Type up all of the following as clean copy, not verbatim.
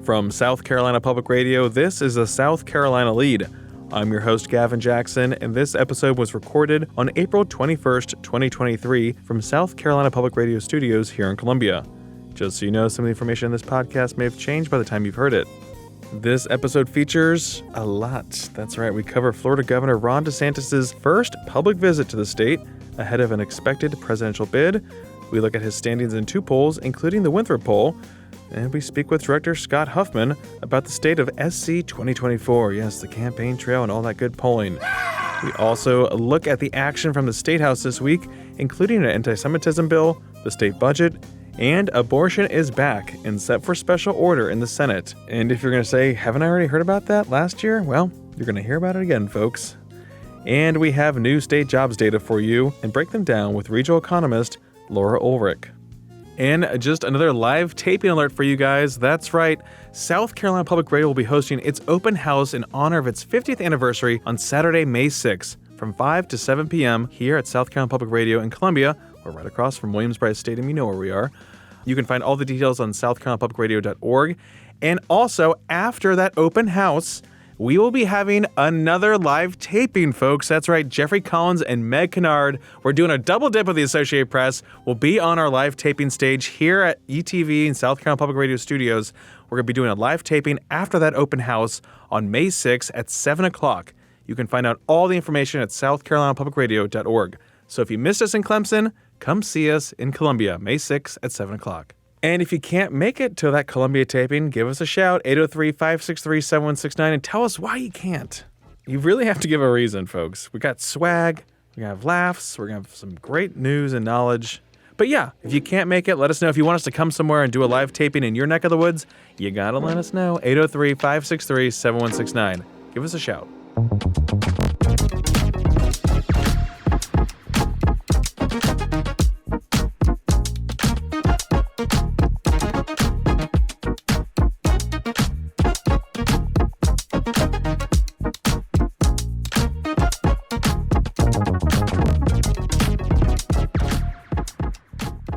From South Carolina Public Radio, this is the South Carolina Lede. I'm your host, Gavin Jackson, and this episode was recorded on April 21st, 2023 from South Carolina Public Radio Studios here in Columbia. Just so you know, some of the information in this podcast may have changed by the time you've heard it. This episode features a lot. That's right, we cover Florida Governor Ron DeSantis' first public visit to the state ahead of an expected presidential bid. We look at his standings in two polls, including the Winthrop poll. And we speak with Director Scott Huffman about the state of SC 2024. Yes, the campaign trail and all that good polling. We also look at the action from the State House this week, including an anti-Semitism bill, the state budget, and abortion is back and set for special order in the Senate. And if you're going to say, haven't I already heard about that last year? Well, you're going to hear about it again, folks. And we have new state jobs data for you and break them down with regional economist Laura Ulrich. And just another live taping alert for you guys. That's right, South Carolina Public Radio will be hosting its open house in honor of its 50th anniversary on Saturday, May 6th from 5 to 7 p.m. here at South Carolina Public Radio in Columbia. We're right across from Williams-Brice Stadium. You know where we are. You can find all the details on southcarolinapublicradio.org. And also, after that open house, we will be having another live taping, folks. That's right, Jeffrey Collins and Meg Kennard. We're doing a double dip with the Associated Press. We'll be on our live taping stage here at ETV in South Carolina Public Radio Studios. We're going to be doing a live taping after that open house on May 6th at 7 o'clock. You can find out all the information at southcarolinapublicradio.org. So if you missed us in Clemson, come see us in Columbia, May 6th at 7 o'clock. And if you can't make it to that Columbia taping, give us a shout, 803-563-7169, and tell us why you can't. You really have to give a reason, folks. We got swag, we're going to have laughs, we're going to have some great news and knowledge. But yeah, if you can't make it, let us know. If you want us to come somewhere and do a live taping in your neck of the woods, you got to let us know, 803-563-7169. Give us a shout.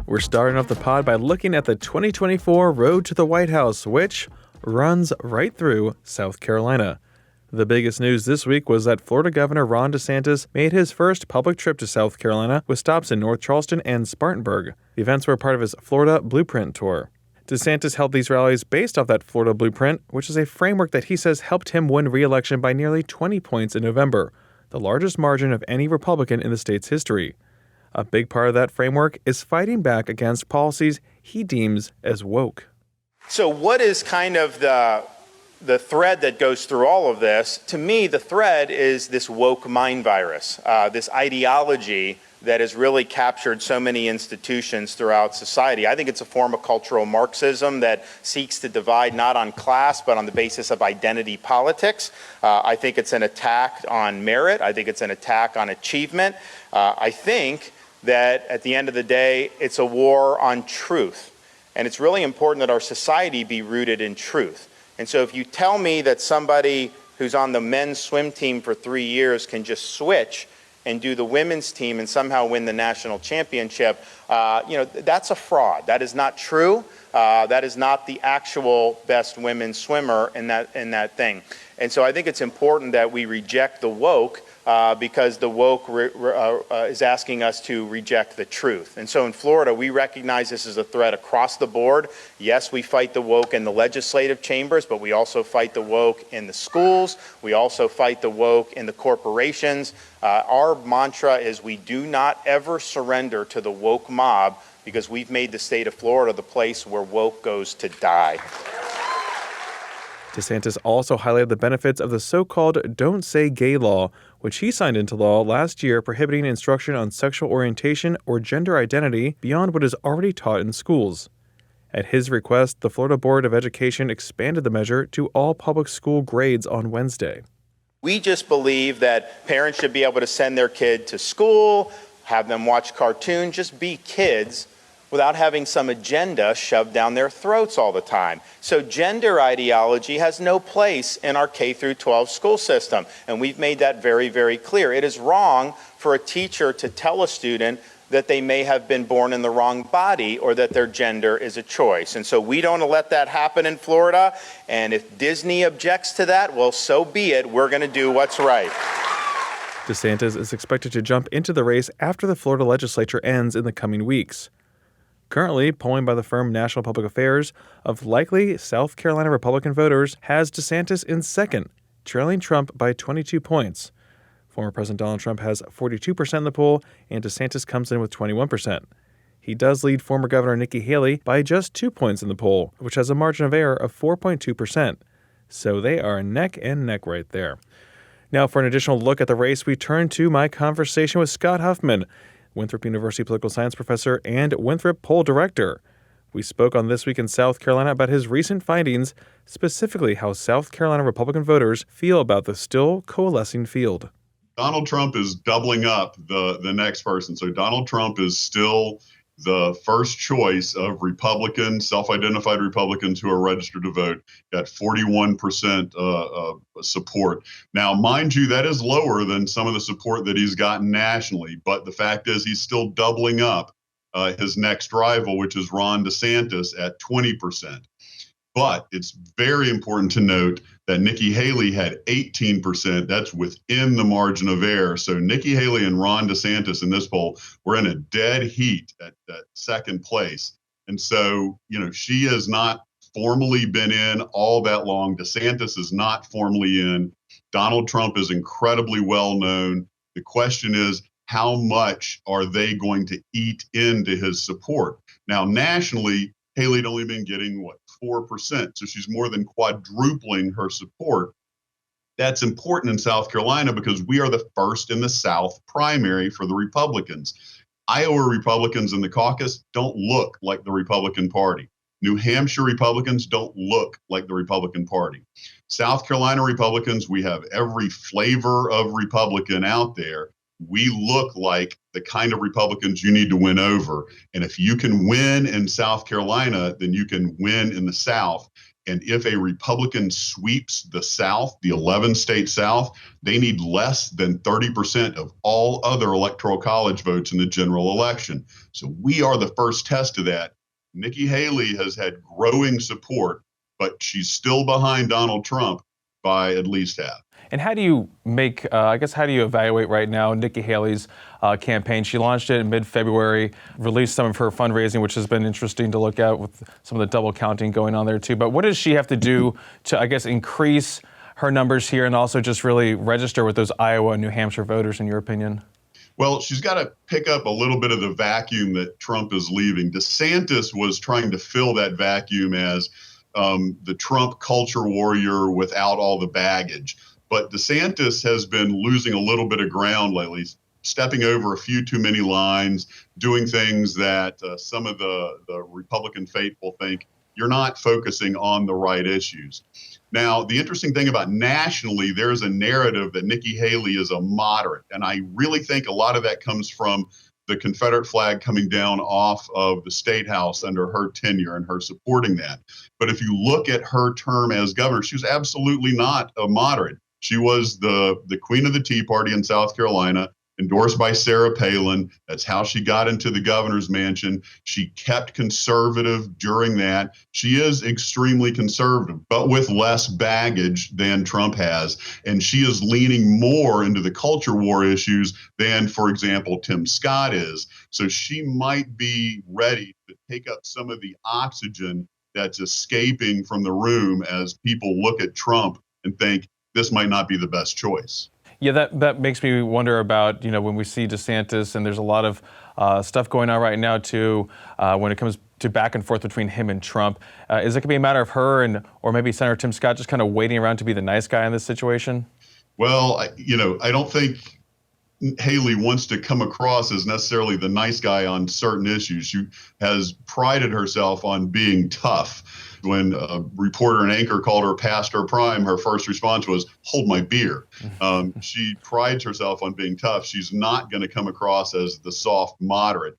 We're starting off the pod by looking at the 2024 Road to the White House, which runs right through South Carolina. The biggest news this week was that Florida Governor Ron DeSantis made his first public trip to South Carolina with stops in North Charleston and Spartanburg. The events were part of his Florida Blueprint tour. DeSantis held these rallies based off that Florida Blueprint, which is a framework that he says helped him win re-election by nearly 20 points in November, the largest margin of any Republican in the state's history. A big part of that framework is fighting back against policies he deems as woke. So what is kind of the thread that goes through all of this? To me, the thread is this woke mind virus, this ideology that has really captured so many institutions throughout society. I think it's a form of cultural Marxism that seeks to divide not on class, but on the basis of identity politics. I think it's an attack on merit. I think it's an attack on achievement. I think that at the end of the day, it's a war on truth. And it's really important that our society be rooted in truth. And so if you tell me that somebody who's on the men's swim team for 3 years can just switch and do the women's team and somehow win the national championship, that's a fraud. That is not true. That is not the actual best women's swimmer in that thing. And so I think it's important that we reject the woke because the woke is asking us to reject the truth. And so in Florida, we recognize this as a threat across the board. Yes, we fight the woke in the legislative chambers, but we also fight the woke in the schools. We also fight the woke in the corporations. Our mantra is we do not ever surrender to the woke mob because we've made the state of Florida the place where woke goes to die. DeSantis also highlighted the benefits of the so-called Don't Say Gay law, which he signed into law last year prohibiting instruction on sexual orientation or gender identity beyond what is already taught in schools. At his request, the Florida Board of Education expanded the measure to all public school grades on Wednesday. We just believe that parents should be able to send their kid to school, have them watch cartoons, just be kids, without having some agenda shoved down their throats all the time. So gender ideology has no place in our K through 12 school system. And we've made that very, very clear. It is wrong for a teacher to tell a student that they may have been born in the wrong body or that their gender is a choice. And so we don't let that happen in Florida. And if Disney objects to that, well, so be it. We're going to do what's right. DeSantis is expected to jump into the race after the Florida legislature ends in the coming weeks. Currently, polling by the firm National Public Affairs of likely South Carolina Republican voters has DeSantis in second, trailing Trump by 22 points. Former President Donald Trump has 42% in the poll, and DeSantis comes in with 21%. He does lead former Governor Nikki Haley by just 2 points in the poll, which has a margin of error of 4.2%. So they are neck and neck right there. Now, for an additional look at the race, we turn to my conversation with Scott Huffman, Winthrop University political science professor and Winthrop poll director. We spoke on This Week in South Carolina about his recent findings, specifically how South Carolina Republican voters feel about the still coalescing field. Donald Trump is doubling up the next person. So Donald Trump is still the first choice of Republicans, self-identified Republicans who are registered to vote, got 41% support. Now, mind you, that is lower than some of the support that he's gotten nationally. But the fact is he's still doubling up his next rival, which is Ron DeSantis, at 20%. But it's very important to note that Nikki Haley had 18%. That's within the margin of error. So Nikki Haley and Ron DeSantis in this poll were in a dead heat at second place. And so, she has not formally been in all that long. DeSantis is not formally in. Donald Trump is incredibly well known. The question is, how much are they going to eat into his support? Now, nationally, Haley'd only been getting, 4%. So she's more than quadrupling her support. That's important in South Carolina because we are the first in the South primary for the Republicans. Iowa Republicans in the caucus don't look like the Republican Party. New Hampshire Republicans don't look like the Republican Party. South Carolina Republicans, we have every flavor of Republican out there. We look like the kind of Republicans you need to win over. And if you can win in South Carolina, then you can win in the South. And if a Republican sweeps the South, the 11-state South, they need less than 30% of all other electoral college votes in the general election. So we are the first test of that. Nikki Haley has had growing support, but she's still behind Donald Trump by at least half. And how do you how do you evaluate right now Nikki Haley's campaign? She launched it in mid-February, released some of her fundraising, which has been interesting to look at with some of the double counting going on there too. But what does she have to do to, increase her numbers here and also just really register with those Iowa and New Hampshire voters, in your opinion? Well, she's got to pick up a little bit of the vacuum that Trump is leaving. DeSantis was trying to fill that vacuum as the Trump culture warrior without all the baggage. But DeSantis has been losing a little bit of ground lately, stepping over a few too many lines, doing things that some of the Republican faithful think you're not focusing on the right issues. Now, the interesting thing about nationally, there's a narrative that Nikki Haley is a moderate. And I really think a lot of that comes from the Confederate flag coming down off of the State House under her tenure and her supporting that. But if you look at her term as governor, she was absolutely not a moderate. She was the queen of the Tea Party in South Carolina, endorsed by Sarah Palin. That's how she got into the governor's mansion. She kept conservative during that. She is extremely conservative, but with less baggage than Trump has. And she is leaning more into the culture war issues than, for example, Tim Scott is. So she might be ready to take up some of the oxygen that's escaping from the room as people look at Trump and think, this might not be the best choice. Yeah, that makes me wonder about, when we see DeSantis, and there's a lot of stuff going on right now, too, when it comes to back and forth between him and Trump. Is it going to be a matter of her or maybe Senator Tim Scott just kind of waiting around to be the nice guy in this situation? Well, I don't think Haley wants to come across as necessarily the nice guy on certain issues. She has prided herself on being tough. When a reporter and anchor called her past her prime, her first response was, hold my beer. She prides herself on being tough. She's not going to come across as the soft moderate.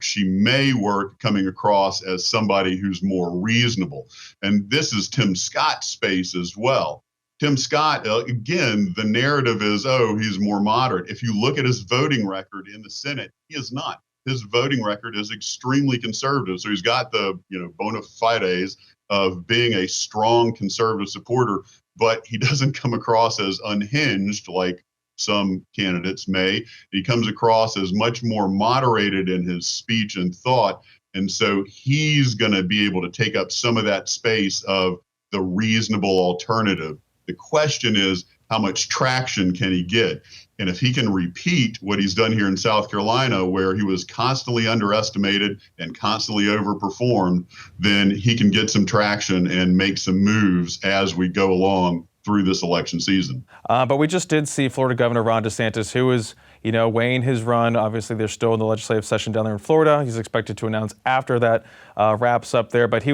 She may work coming across as somebody who's more reasonable. And this is Tim Scott's space as well. Tim Scott, again, the narrative is, oh, he's more moderate. If you look at his voting record in the Senate, he is not. His voting record is extremely conservative. So he's got the, bona fides of being a strong conservative supporter, but he doesn't come across as unhinged like some candidates may. He comes across as much more moderated in his speech and thought. And so he's going to be able to take up some of that space of the reasonable alternative. The question is, how much traction can he get? And if he can repeat what he's done here in South Carolina, where he was constantly underestimated and constantly overperformed, then he can get some traction and make some moves as we go along through this election season. But we just did see Florida Governor Ron DeSantis, who is, weighing his run. Obviously, they're still in the legislative session down there in Florida. He's expected to announce after that wraps up there. But he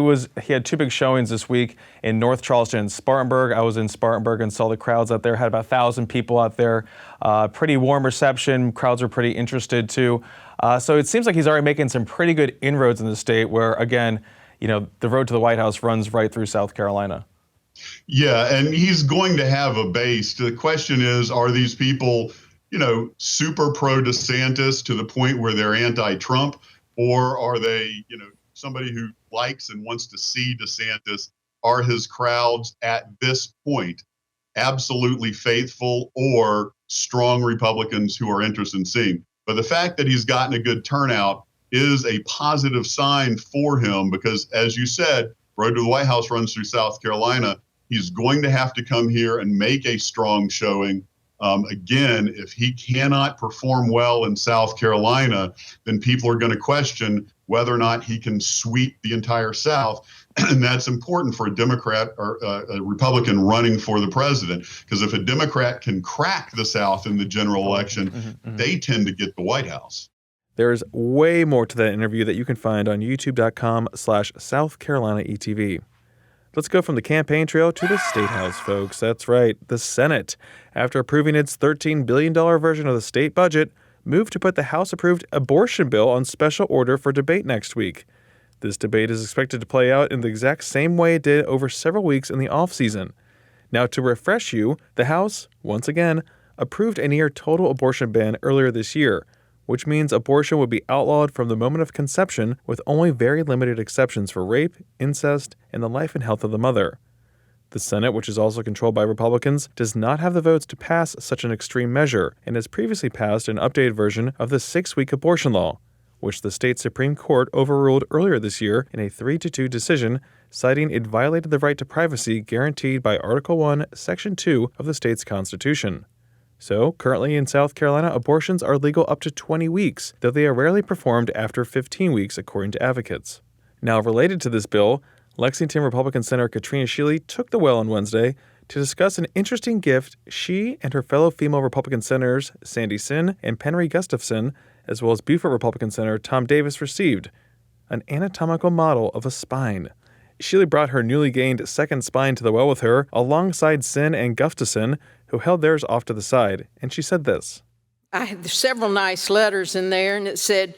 had two big showings this week in North Charleston and Spartanburg. I was in Spartanburg and saw the crowds out there. Had about 1,000 people out there. Pretty warm reception. Crowds were pretty interested too. So it seems like he's already making some pretty good inroads in the state where, again, the road to the White House runs right through South Carolina. Yeah, and he's going to have a base. The question is, are these people, super pro DeSantis to the point where they're anti-Trump, or are they, somebody who likes and wants to see DeSantis? Are his crowds at this point absolutely faithful or strong Republicans who are interested in seeing? But the fact that he's gotten a good turnout is a positive sign for him because, as you said, road to the White House runs through South Carolina. He's going to have to come here and make a strong showing. Again, if he cannot perform well in South Carolina, then people are going to question whether or not he can sweep the entire South. And that's important for a Democrat or a Republican running for the president, because if a Democrat can crack the South in the general election, they tend to get the White House. There's way more to that interview that you can find on youtube.com/South Carolina ETV. Let's go from the campaign trail to the State House, folks. That's right, the Senate, after approving its $13 billion version of the state budget, moved to put the House-approved abortion bill on special order for debate next week. This debate is expected to play out in the exact same way it did over several weeks in the off-season. Now, to refresh you, the House, once again, approved a near-total abortion ban earlier this year, which means abortion would be outlawed from the moment of conception with only very limited exceptions for rape, incest, and the life and health of the mother. The Senate, which is also controlled by Republicans, does not have the votes to pass such an extreme measure and has previously passed an updated version of the 6-week abortion law, which the state Supreme Court overruled earlier this year in a 3-2 decision, citing it violated the right to privacy guaranteed by Article 1, Section 2 of the state's constitution. So, currently in South Carolina, abortions are legal up to 20 weeks, though they are rarely performed after 15 weeks, according to advocates. Now, related to this bill, Lexington Republican Senator Katrina Shealy took the well on Wednesday to discuss an interesting gift she and her fellow female Republican senators, Sandy Sin and Penry Gustafson, as well as Beaufort Republican Senator Tom Davis, received: an anatomical model of a spine. Shealy brought her newly gained second spine to the well with her, alongside Sin and Gustafson, who held theirs off to the side, and she said this. I had several nice letters in there, and it said,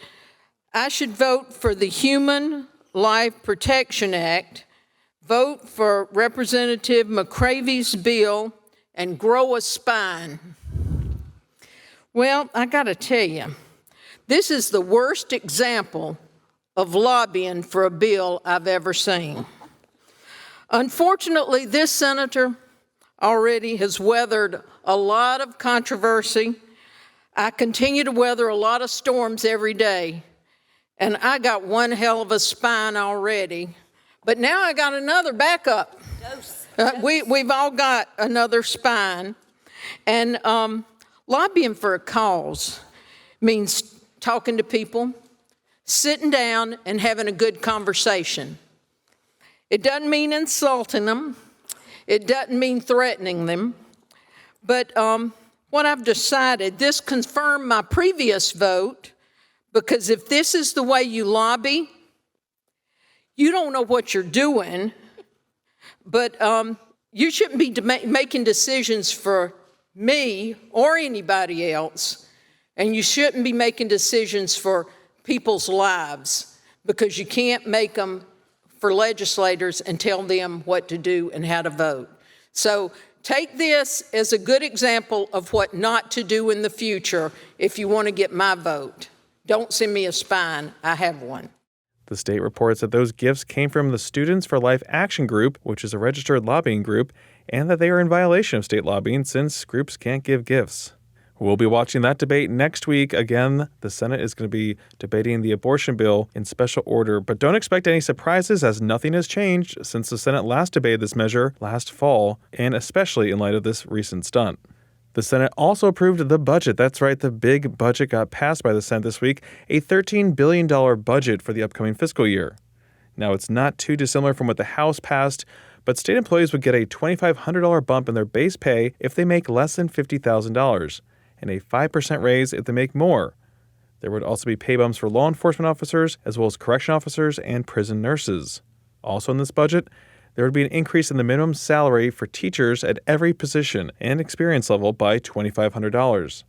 I should vote for the Human Life Protection Act, vote for Representative McCravy's bill, and grow a spine. Well, I got to tell you, this is the worst example of lobbying for a bill I've ever seen. Unfortunately, this senator already has weathered a lot of controversy. I continue to weather a lot of storms every day, and I got one hell of a spine already, but now I got another backup. We've all got another spine, and lobbying for a cause means talking to people, sitting down and having a good conversation. It doesn't mean insulting them. It doesn't mean threatening them. But what I've decided, this confirmed my previous vote, because if this is the way you lobby, you don't know what you're doing, but you shouldn't be making decisions for me or anybody else, and you shouldn't be making decisions for people's lives, because you can't make them for legislators and tell them what to do and how to vote. So Take this as a good example of what not to do in the future if you want to get my vote. Don't send me a spine. I have one. The state reports that those gifts came from the Students for Life Action Group, which is a registered lobbying group, and that they are in violation of state lobbying since groups can't give gifts. We'll be watching that debate next week. Again, the Senate is going to be debating the abortion bill in special order, but don't expect any surprises as nothing has changed since the Senate last debated this measure last fall, and especially in light of this recent stunt. The Senate also approved the budget. That's right, the big budget got passed by the Senate this week, a $13 billion budget for the upcoming fiscal year. Now, it's not too dissimilar from what the House passed, but state employees would get a $2,500 bump in their base pay if they make less than $50,000. And a 5% raise if they make more. There would also be pay bumps for law enforcement officers, as well as correction officers and prison nurses. Also in this budget, there would be an increase in the minimum salary for teachers at every position and experience level by $2,500.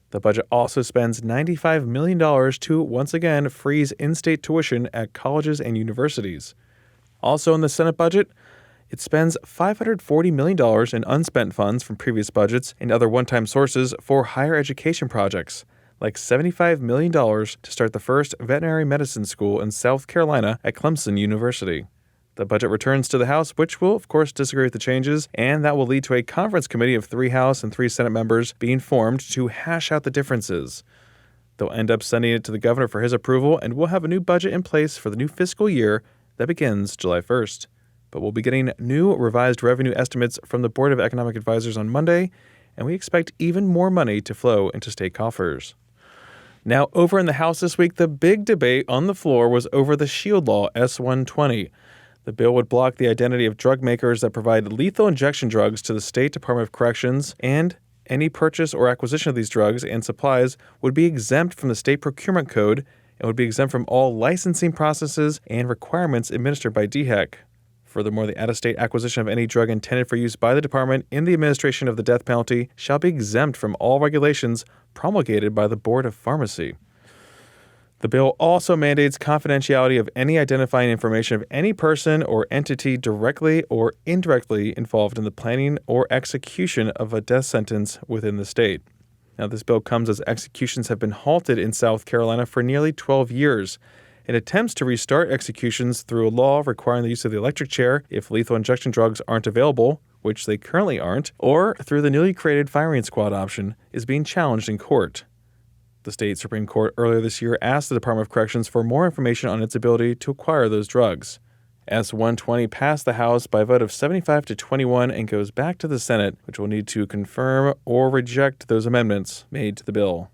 The budget also spends $95 million to, once again, freeze in-state tuition at colleges and universities. Also in the Senate budget, it spends $540 million in unspent funds from previous budgets and other one-time sources for higher education projects, like $75 million to start the first veterinary medicine school in South Carolina at Clemson University. The budget returns to the House, which will, of course, disagree with the changes, and that will lead to a conference committee of 3 House and 3 Senate members being formed to hash out the differences. They'll end up sending it to the governor for his approval, and we'll have a new budget in place for the new fiscal year that begins July 1st. But we'll be getting new revised revenue estimates from the Board of Economic Advisors on Monday, and we expect even more money to flow into state coffers. Now, over in the House this week, the big debate on the floor was over the SHIELD law, S-120. The bill would block the identity of drug makers that provide lethal injection drugs to the State Department of Corrections, and any purchase or acquisition of these drugs and supplies would be exempt from the state procurement code and would be exempt from all licensing processes and requirements administered by DHEC. Furthermore, the out-of-state acquisition of any drug intended for use by the department in the administration of the death penalty shall be exempt from all regulations promulgated by the Board of Pharmacy. The bill also mandates confidentiality of any identifying information of any person or entity directly or indirectly involved in the planning or execution of a death sentence within the state. Now, this bill comes as executions have been halted in South Carolina for nearly 12 years. It attempts to restart executions through a law requiring the use of the electric chair if lethal injection drugs aren't available, which they currently aren't, or through the newly created firing squad option, is being challenged in court. The state Supreme Court earlier this year asked the Department of Corrections for more information on its ability to acquire those drugs. S-120 passed the House by a vote of 75 to 21 and goes back to the Senate, which will need to confirm or reject those amendments made to the bill.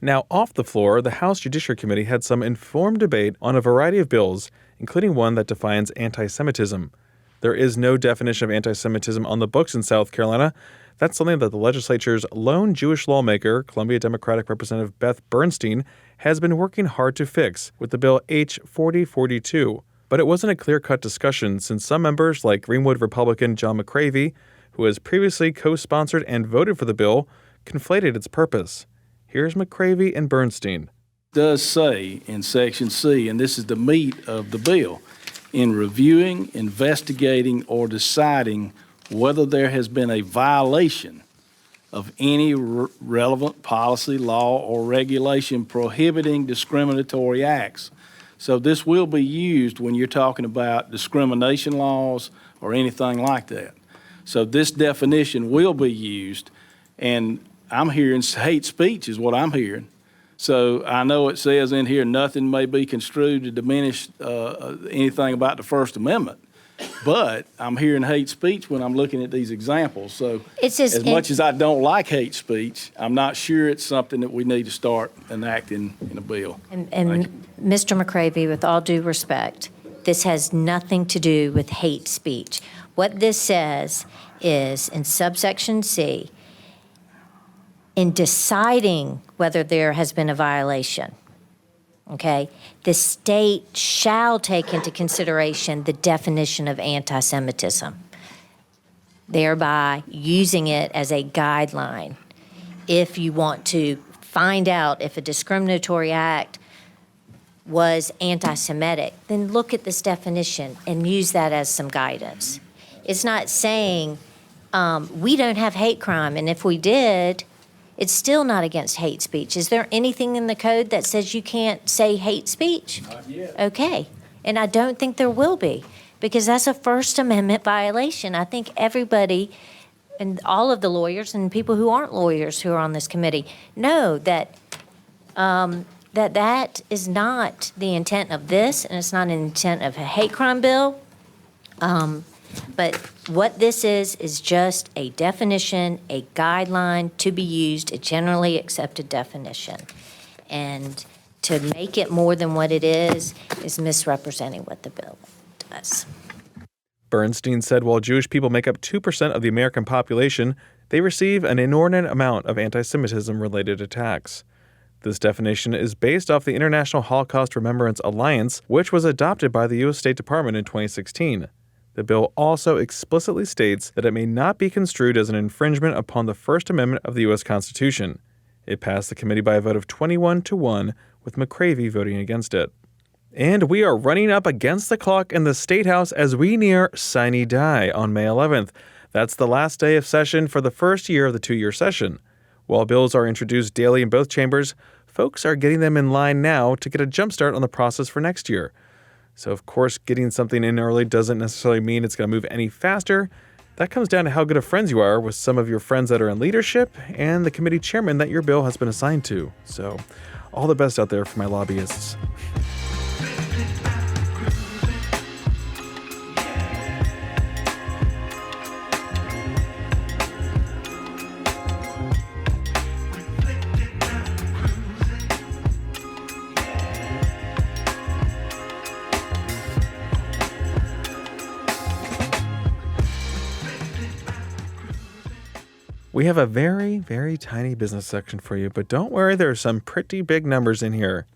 Now, off the floor, the House Judiciary Committee had some informed debate on a variety of bills, including one that defines anti-Semitism. There is no definition of anti-Semitism on the books in South Carolina. That's something that the legislature's lone Jewish lawmaker, Columbia Democratic Representative Beth Bernstein, has been working hard to fix with the bill H. 4042. But it wasn't a clear-cut discussion since some members, like Greenwood Republican John McCravey, who has previously co-sponsored and voted for the bill, conflated its purpose. Here's McCravey and Bernstein. It does say in Section C, and this is the meat of the bill, in reviewing, investigating, or deciding whether there has been a violation of any relevant policy, law, or regulation prohibiting discriminatory acts. So this will be used when you're talking about discrimination laws or anything like that. So this definition will be used, and I'm hearing hate speech is what I'm hearing. So I know it says in here nothing may be construed to diminish anything about the First Amendment, but I'm hearing hate speech when I'm looking at these examples. So as much as I don't like hate speech, I'm not sure it's something that we need to start enacting in a bill. And Mr. McCravey, with all due respect, this has nothing to do with hate speech. What this says is in subsection C, in deciding whether there has been a violation, okay, the state shall take into consideration the definition of anti-Semitism, thereby using it as a guideline. If you want to find out if a discriminatory act was anti-Semitic, then look at this definition and use that as some guidance. It's not saying We don't have hate crime, and if we did, it's still not against hate speech. Is there anything in the code that says you can't say hate speech? Not yet. Okay, and I don't think there will be, because that's a First Amendment violation. I think everybody, and all of the lawyers and people who aren't lawyers who are on this committee, know that that is not the intent of this, and it's not an intent of a hate crime bill. But what this is just a definition, a guideline to be used, a generally accepted definition. And to make it more than what it is misrepresenting what the bill does. Bernstein said while Jewish people make up 2% of the American population, they receive an inordinate amount of anti-Semitism-related attacks. This definition is based off the International Holocaust Remembrance Alliance, which was adopted by the U.S. State Department in 2016. The bill also explicitly states that it may not be construed as an infringement upon the First Amendment of the U.S. Constitution. It passed the committee by a vote of 21-1, with McCravey voting against it. And we are running up against the clock in the State House as we near Sine Die on May 11th. That's the last day of session for the first year of the two-year session. While bills are introduced daily in both chambers, folks are getting them in line now to get a jumpstart on the process for next year. So, of course, getting something in early doesn't necessarily mean it's going to move any faster. That comes down to how good of friends you are with some of your friends that are in leadership and the committee chairman that your bill has been assigned to. So, all the best out there for my lobbyists. We have a very, very tiny business section for you, but don't worry, there are some pretty big numbers in here.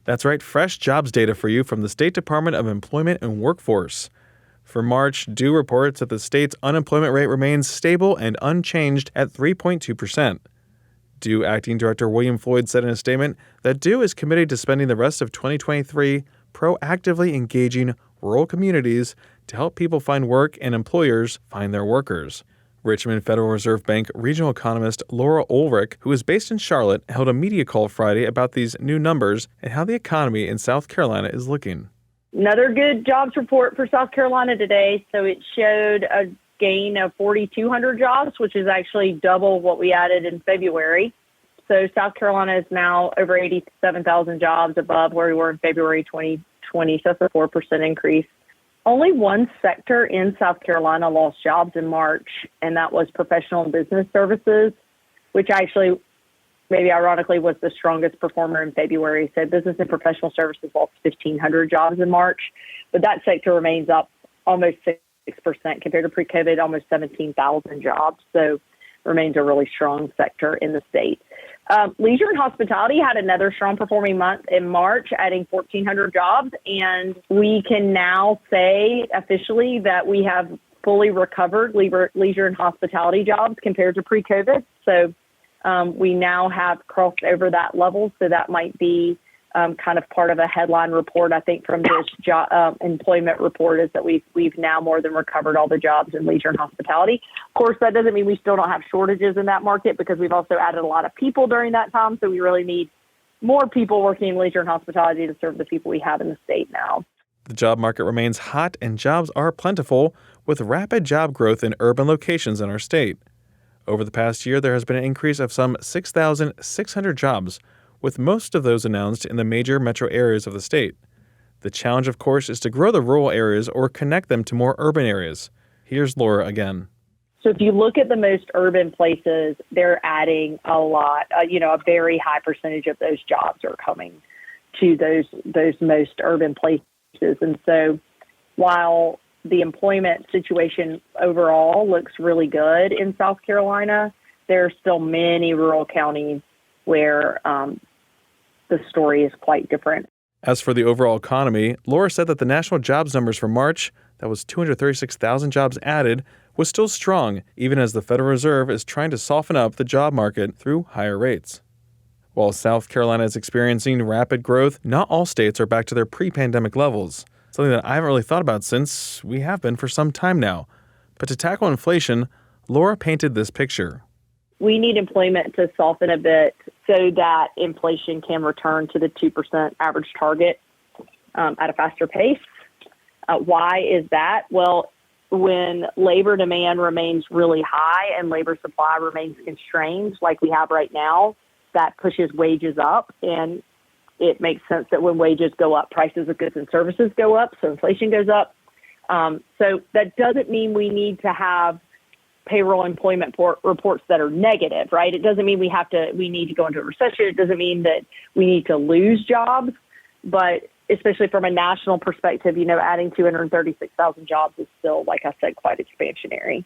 That's right, fresh jobs data for you from the State Department of Employment and Workforce. For March, DEW reports that the state's unemployment rate remains stable and unchanged at 3.2%. DEW Acting Director William Floyd said in a statement that DEW is committed to spending the rest of 2023 proactively engaging rural communities to help people find work and employers find their workers. Richmond Federal Reserve Bank regional economist Laura Ulrich, who is based in Charlotte, held a media call Friday about these new numbers and how the economy in South Carolina is looking. Another good jobs report for South Carolina today. So it showed a gain of 4,200 jobs, which is actually double what we added in February. So South Carolina is now over 87,000 jobs above where we were in February 2020. So that's a 4% increase. Only one sector in South Carolina lost jobs in March, and that was professional and business services, which actually, maybe ironically, was the strongest performer in February. So business and professional services lost 1,500 jobs in March, but that sector remains up almost 6% compared to pre-COVID, almost 17,000 jobs. So remains a really strong sector in the state. Leisure and hospitality had another strong performing month in March, adding 1,400 jobs. And we can now say officially that we have fully recovered leisure and hospitality jobs compared to pre-COVID. So we now have crossed over that level. So that might be kind of part of a headline report, I think, from this employment report, is that we've now more than recovered all the jobs in leisure and hospitality. Of course, that doesn't mean we still don't have shortages in that market, because we've also added a lot of people during that time. So we really need more people working in leisure and hospitality to serve the people we have in the state now. The job market remains hot and jobs are plentiful, with rapid job growth in urban locations in our state. Over the past year, there has been an increase of some 6,600 jobs, with most of those announced in the major metro areas of the state. The challenge, of course, is to grow the rural areas or connect them to more urban areas. Here's Laura again. So if you look at the most urban places, they're adding a lot. A very high percentage of those jobs are coming to those most urban places. And so while the employment situation overall looks really good in South Carolina, there are still many rural counties where the story is quite different. As for the overall economy, Laura said that the national jobs numbers for March, that was 236,000 jobs added, was still strong, even as the Federal Reserve is trying to soften up the job market through higher rates. While South Carolina is experiencing rapid growth, not all states are back to their pre-pandemic levels, something that I haven't really thought about since we have been for some time now. But to tackle inflation, Laura painted this picture. We need employment to soften a bit so that inflation can return to the 2% average target at a faster pace. Why is that? Well, when labor demand remains really high and labor supply remains constrained like we have right now, that pushes wages up. And it makes sense that when wages go up, prices of goods and services go up, so inflation goes up. So that doesn't mean we need to have payroll employment reports that are negative, right? It doesn't mean we need to go into a recession. It doesn't mean that we need to lose jobs, but especially from a national perspective, adding 236,000 jobs is still, like I said, quite expansionary.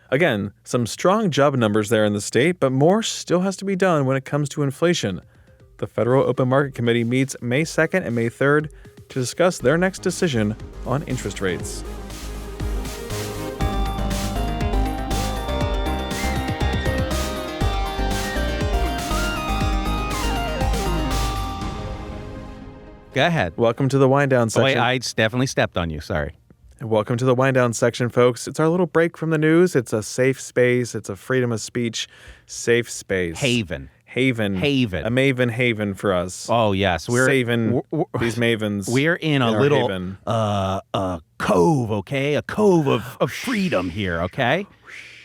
Again, some strong job numbers there in the state, but more still has to be done when it comes to inflation. The Federal Open Market Committee meets May 2nd and May 3rd to discuss their next decision on interest rates. Go ahead. Welcome to the wind down section. Wait, I definitely stepped on you. Sorry. Welcome to the wind down section, folks. It's our little break from the news. It's a safe space. It's a freedom of speech safe space. Haven. A maven haven for us. Oh, yes. We're saving these mavens. We're in a little cove, okay? A cove of freedom here, okay?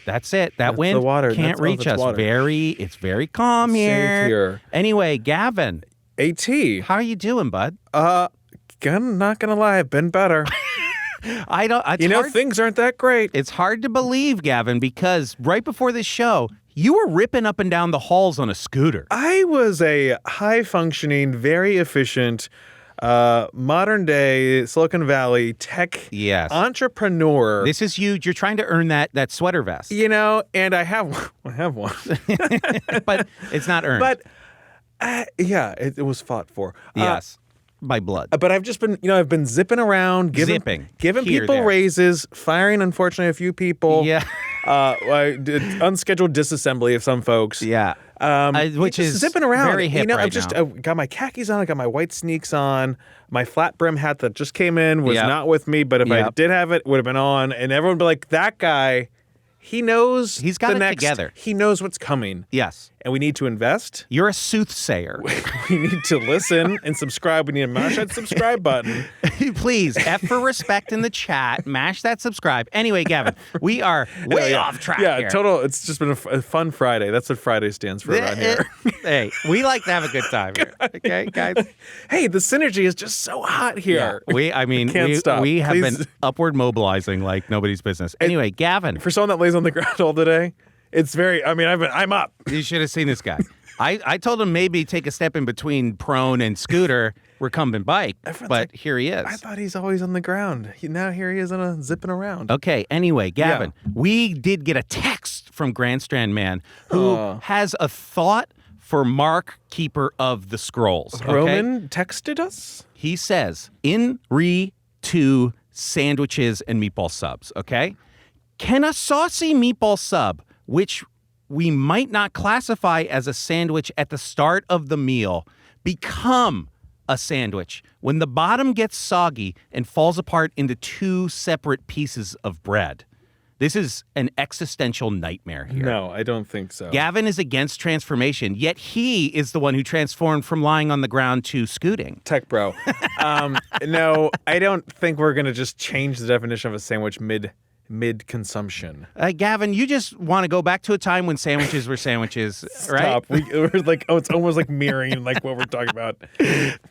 That's it. That wind can't reach us. It's very calm here. Safe here. Anyway, Gavin. AT. How are you doing, bud? I'm not gonna lie, I've been better. Things aren't that great. It's hard to believe, Gavin, because right before this show, you were ripping up and down the halls on a scooter. I was a high-functioning, very efficient, modern-day Silicon Valley tech entrepreneur. This is you. You're trying to earn that sweater vest. And I have one. But it's not earned. But it was fought for. Yes. By blood. But I've just been, I've been zipping around, giving people raises, firing, unfortunately, a few people. Yeah. I did unscheduled disassembly of some folks. Yeah. Which is zipping around. Very hip I got my khakis on, I got my white sneaks on, my flat brim hat that just came in was not with me, but if I did have it would have been on, and everyone would be like, that guy, he knows he's got it together. He knows what's coming. Yes. And we need to invest. You're a soothsayer. We need to listen and subscribe. We need to mash that subscribe button. Please, F for respect in the chat. Mash that subscribe. Anyway, Gavin, we are way off track here. Total. It's just been a fun Friday. That's what Friday stands for around here. Hey, we like to have a good time here. Okay, guys? Hey, the synergy is just so hot here. Yeah, can't stop. We have been upward mobilizing like nobody's business. Anyway, Gavin. For someone that lays on the ground all day, it's very, I'm up. You should have seen this guy. I told him maybe take a step in between prone and scooter, recumbent bike, but here he is. I thought he's always on the ground. Now here he is zipping around. Okay, anyway, Gavin, we did get a text from Grand Strand Man who has a thought for Mark, Keeper of the Scrolls. Okay? Roman texted us? He says, in to sandwiches and meatball subs, okay? Can a saucy meatball sub, which we might not classify as a sandwich at the start of the meal, become a sandwich when the bottom gets soggy and falls apart into two separate pieces of bread? This is an existential nightmare here. No, I don't think so. Gavin is against transformation, yet he is the one who transformed from lying on the ground to scooting. Tech bro. No, I don't think we're going to just change the definition of a sandwich mid-consumption. Gavin, you just want to go back to a time when sandwiches were sandwiches, right? Stop. We're like, it's almost like mirroring like what we're talking about.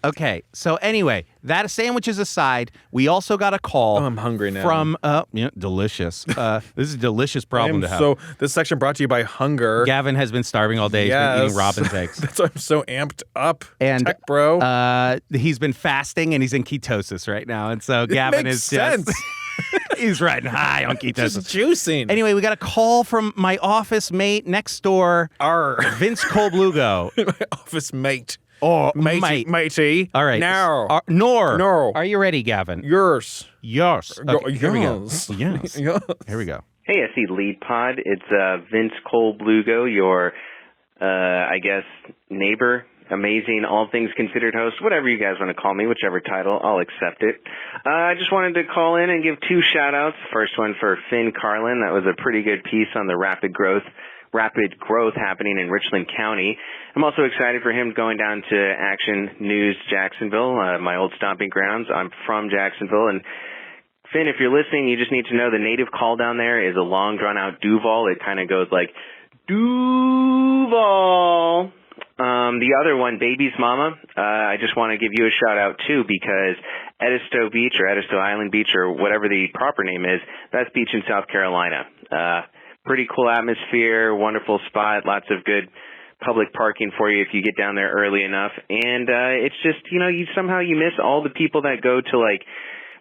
Okay, so anyway, that sandwiches aside, we also got a call. Oh, I'm hungry now. From, delicious. This is a delicious problem to have. So this section brought to you by hunger. Gavin has been starving all day. He's been eating robin's eggs. That's why I'm so amped up. And tech bro. He's been fasting and he's in ketosis right now. And so Gavin is sense. just... He's riding high on ketosis. Just juicing. Anyway, we got a call from my office mate next door, Vince Colblugo. My office mate. Oh, matey. All right. Now. No. Are you ready, Gavin? Yours. Okay, here we go. Yes. Yes. Here we go. Hey, SC Lead Pod. It's Vince Colblugo, your, I guess, neighbor amazing All Things Considered host, whatever you guys want to call me, whichever title, I'll accept it. I just wanted to call in and give 2 shout-outs. First one for Finn Carlin. That was a pretty good piece on the rapid growth happening in Richland County. I'm also excited for him going down to Action News Jacksonville, my old stomping grounds. I'm from Jacksonville, and Finn, if you're listening, you just need to know the native call down there is a long, drawn-out Duval. It kind of goes like, Duval. The other one, Baby's Mama, I just want to give you a shout-out, too, because Edisto Beach or Edisto Island Beach or whatever the proper name is, best beach in South Carolina. Pretty cool atmosphere, wonderful spot, lots of good public parking for you if you get down there early enough. And it's just, you miss all the people that go to, like,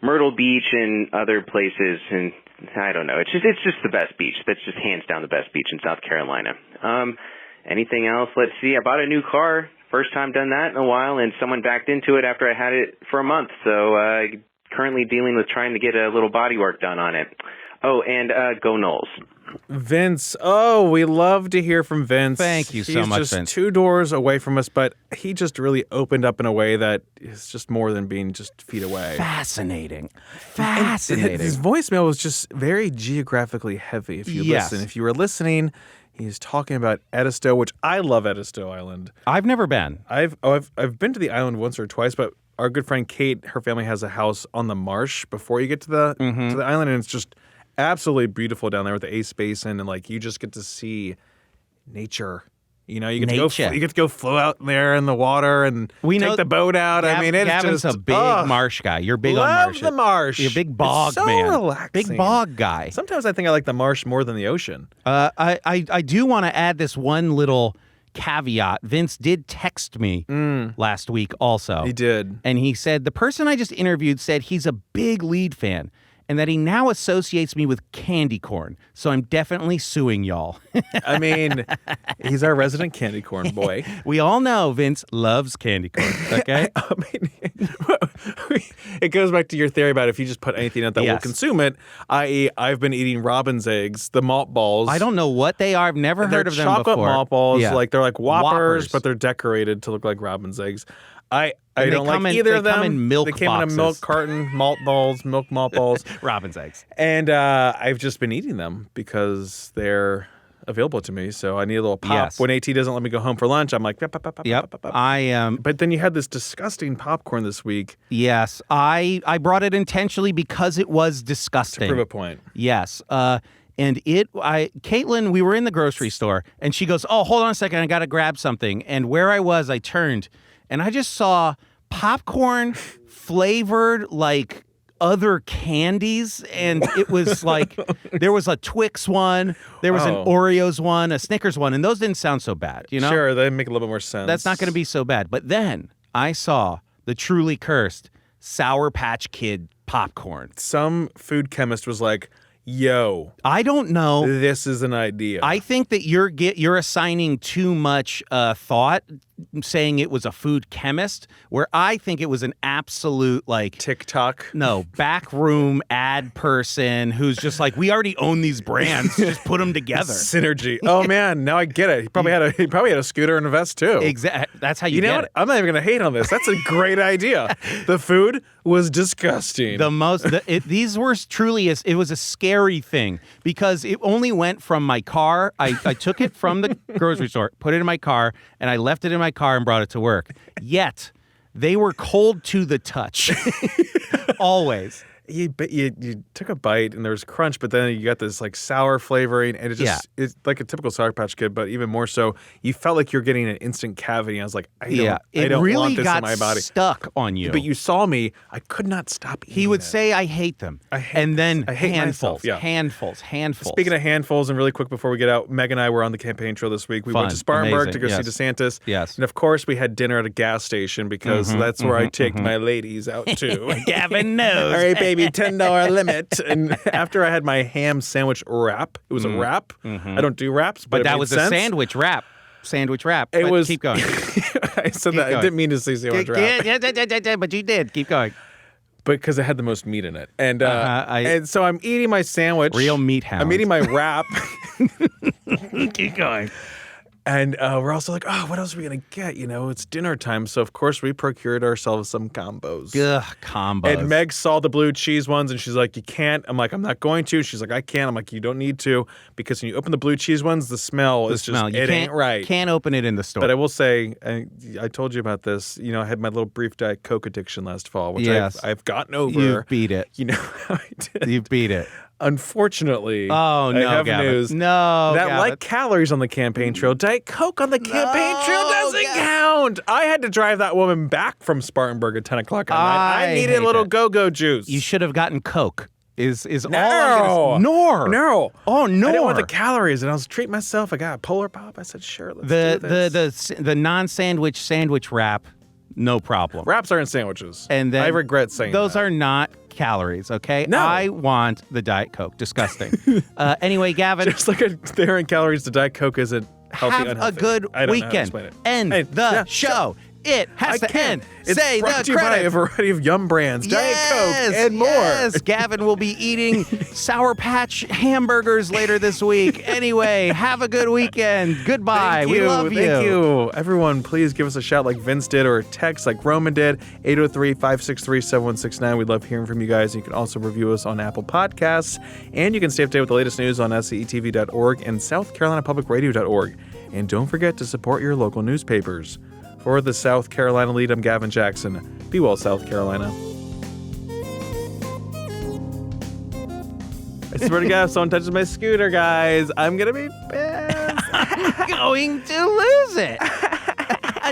Myrtle Beach and other places, and I don't know. It's just the best beach. That's just hands down the best beach in South Carolina. Anything else? Let's see. I bought a new car. First time done that in a while, and someone backed into it after I had it for a month. So currently dealing with trying to get a little body work done on it. Oh, and go Knowles. Vince, we love to hear from Vince. Thank you so much, He's just Vince. 2 doors away from us, but he just really opened up in a way that is just more than being just feet away. Fascinating. His voicemail was just very geographically heavy. If you listen, if you were listening, he's talking about Edisto, which I love Edisto Island. I've never been. I've been to the island once or twice, but our good friend Kate, her family has a house on the marsh before you get to the island, and it's just absolutely beautiful down there with the Ace Basin, and like you just get to see nature. You get to go float out there in the water and take the boat out. Gavin's just a big marsh guy. You're big on marsh. Love the marsh. You're a big bog it's so man. Relaxing. Big bog guy. Sometimes I think I like the marsh more than the ocean. I do want to add this one little caveat. Vince did text me last week also. He did. And he said, the person I just interviewed said he's a big Lead fan and that he now associates me with candy corn. So I'm definitely suing y'all. I mean, he's our resident candy corn boy. We all know Vince loves candy corn, okay? It goes back to your theory about if you just put anything out that will consume it, i.e. I've been eating robin's eggs, the malt balls. I don't know what they are. I've never heard of them before. Chocolate malt balls. Yeah. Like they're like Whoppers, but they're decorated to look like robin's eggs. I don't like either of them. They come in milk They came boxes. in a milk carton, malt balls, milk malt balls. Robin's eggs. And I've just been eating them because they're available to me. So I need a little pop. Yes. When AT doesn't let me go home for lunch, I'm like, Yep. pop. I But then you had this disgusting popcorn this week. Yes. I brought it intentionally because it was disgusting. To prove a point. Yes. Caitlin, we were in the grocery store and she goes, "Oh, hold on a second. I got to grab something." And where I was, I turned and I just saw popcorn flavored like other candies. And it was like, there was a Twix one, there was an Oreos one, a Snickers one, and those didn't sound so bad, Sure, they make a little bit more sense. That's not going to be so bad. But then I saw the truly cursed Sour Patch Kid popcorn. Some food chemist was like, yo, I don't know. This is an idea. I think that you're assigning too much thought, saying it was a food chemist, where I think it was an absolute like TikTok. No, backroom ad person who's just like, we already own these brands, just put them together. Synergy. Oh man, now I get it. He probably had a scooter and a vest too. Exactly. That's how you know get what? it. I'm not even gonna hate on this. That's a great idea. The food was disgusting. These were truly it was a scary thing because it only went from my car. I took it from the grocery store, put it in my car, and I left it in my car and brought it to work. Yet they were cold to the touch. Always. You took a bite and there was crunch, but then you got this like sour flavoring, and it's like a typical Sour Patch Kid, but even more so. You felt like you're getting an instant cavity. I was like, I don't really want this got in my body. Stuck on you. But you saw me. I could not stop eating. He would say, "I hate them," and then I hate handfuls, myself, handfuls. Speaking of handfuls, and really quick before we get out, Meg and I were on the campaign trail this week. We went to Spartanburg to go see DeSantis. Yes. And of course, we had dinner at a gas station because that's where I take my ladies out to. Gavin knows. All right, baby, $10 limit. And after I had my ham sandwich wrap, it was a wrap. I don't do wraps, but that it was made sense. a sandwich wrap. It was. Keep going. I said that. I didn't mean to say sandwich wrap. Yeah, but you did. Keep going. But because it had the most meat in it. And so I'm eating my sandwich. Real meat hound. I'm eating my wrap. Keep going. And we're also like, oh, what else are we going to get? You know, it's dinner time. So, of course, we procured ourselves some combos. Ugh, combos. And Meg saw the blue cheese ones, and she's like, you can't. I'm like, I'm not going to. She's like, I can. I'm like, you don't need to. Because when you open the blue cheese ones, the smell is just, it ain't right. Can't open it in the store. But I will say, I told you about this. You know, I had my little brief Diet Coke addiction last fall, which I've gotten over. You beat it. You know how I did. You beat it. Unfortunately, I have Gavin. News. No, that Gavin. like calories on the campaign trail, Diet Coke on the campaign trail doesn't count. I had to drive that woman back from Spartanburg at 10 o'clock at night. I needed a little go-go juice. You should have gotten Coke. Is no. all I'm gonna say. No. Oh, no. I didn't want the calories, and I was treating myself. I got a Polar Pop. I said, sure, let's do this. The non-sandwich sandwich wrap, no problem. Wraps aren't sandwiches. And then I regret saying those that. are not calories, okay? No. I want the Diet Coke. Disgusting. Anyway, Gavin. Just like there aren't calories, the Diet Coke isn't healthy, have unhealthy. a good I don't weekend. know how to explain it. End the show. It has to end. It's Say brought the to you by credits. a variety of Yum brands, Diet Coke, and more. Yes, Gavin will be eating Sour Patch hamburgers later this week. Anyway, have a good weekend. Goodbye. Thank We you. love you. Thank you. Everyone, please give us a shout like Vince did or a text like Roman did, 803-563-7169. We'd love hearing from you guys. You can also review us on Apple Podcasts, and you can stay up to date with the latest news on SCETV.org and SouthCarolinaPublicRadio.org. And don't forget to support your local newspapers. For the South Carolina Lead, I'm Gavin Jackson. Be well, South Carolina. I swear to God, if someone touches my scooter, guys, I'm going to be pissed. Going to lose it.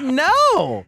No.